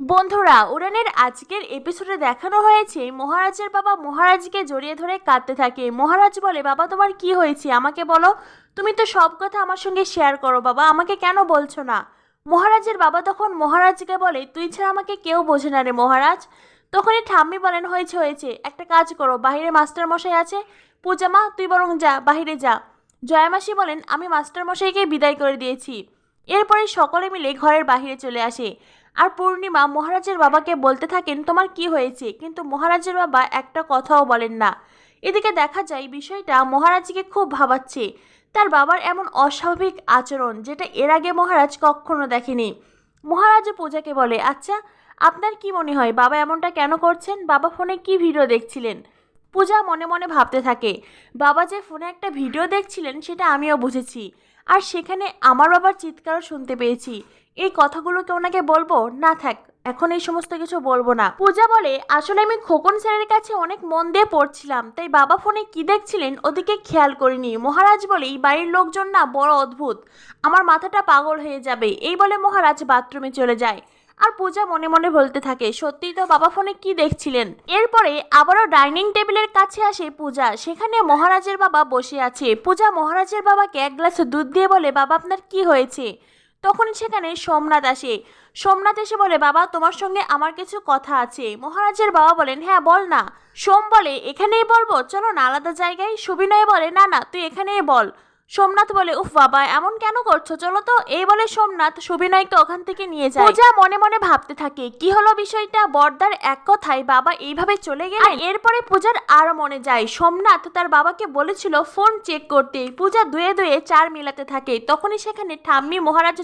বন্ধুরা, উড়ানের আজকের এপিসোডে দেখানো হয়েছে মহারাজের বাবা মহারাজকে জড়িয়ে ধরে কাঁদতে থাকে। মহারাজ বলে, বাবা তোমার কি হয়েছে আমাকে বলো, তুমি তো সব কথা আমার সঙ্গে শেয়ার করো, বাবা আমাকে কেন বলছো না? মহারাজের বাবা তখন মহারাজকে বলে, তুই ছাড়া আমাকে কেউ বোঝে না রে মহারাজ। তখনই ঠাম্মি বলেন, হয়েছে হয়েছে, একটা কাজ করো, বাইরে মাস্টার মশাই আছে, পূজা মা তুই বরং যা, বাইরে যা। জয়ামাসি বলেন, আমি মাস্টার মশাইকে বিদায় করে দিয়েছি। এরপরে সকলে মিলে ঘরের বাহিরে চলে আসে। আর পূর্ণিমা মহারাজের বাবাকে বলতে থাকেন, তোমার কি হয়েছে, কিন্তু মহারাজের বাবা একটা কথাও বলেন না। এদিকে দেখা যায় বিষয়টা মহারাজকে খুব ভাবাচ্ছে, তার বাবার এমন অস্বাভাবিক আচরণ যেটা এর আগে মহারাজ কখনো দেখেনি। মহারাজ পূজাকে বলে, আচ্ছা আপনার কি মনে হয় বাবা এমনটা কেন করছেন? বাবা ফোনে কি ভিডিও দেখছিলেন? পূজা মনে মনে ভাবতে থাকে, বাবা যে ফোনে একটা ভিডিও দেখছিলেন সেটা আমিও বুঝেছি, আর সেখানে আমার বাবার চিৎকারও শুনতে পেয়েছি। এই কথাগুলোকে ওনাকে বলবো না? থাক, এখন এই সমস্ত কিছু বলবো না। পূজা বলে, আসলে আমি খোকন স্যারের কাছে অনেক মন দিয়ে পড়ছিলাম, তাই বাবা ফোনে কি দেখছিলেন ওদিকে খেয়াল করিনি। মহারাজ বলে, এই বাড়ির লোকজন না বড় অদ্ভুত, আমার মাথাটা পাগল হয়ে যাবে। এই বলে মহারাজ বাথরুমে চলে যায়। আর পূজা মনে মনে বলতে থাকে, সত্যিই তো বাবা ফোনে কি দেখছিলেন। এরপরে আবারও ডাইনিং টেবিলের কাছে আসে পূজা, সেখানে মহারাজের বাবা বসে আছে। পূজা মহারাজের বাবাকে এক গ্লাস দুধ দিয়ে বলে, বাবা আপনার কি হয়েছে? তখন সেখানে সোমনাথ আসে। সোমনাথ এসে বলে, বাবা তোমার সঙ্গে আমার কিছু কথা আছে। মহারাজের বাবা বলেন, হ্যাঁ বল না। সোম বলে, এখানেই বলবো, চলো না আলাদা জায়গায়। সুবিনয় বলে, না না তুই এখানেই বল। সোমনাথ বলে, উফ বাবা এমন কেন করছো, চলো তো। এই বলে সোমনাথ সুবিনয়কে ওখান থেকে নিয়ে যায়। পূজা মনে মনে ভাবতে থাকে, কি হলো বিষয়টা, বর্দার এক কথায় বাবা এইভাবে চলে গেলেন। এরপরে পূজার আরো মনে যায় সোমনাথ তার বাবাকে বলেছিল ফোন চেক করতে। পূজা দুয়ে দুয়ে চার মিলাতে থাকে। তখনই সেখানে ঠাম্মি মহারাজ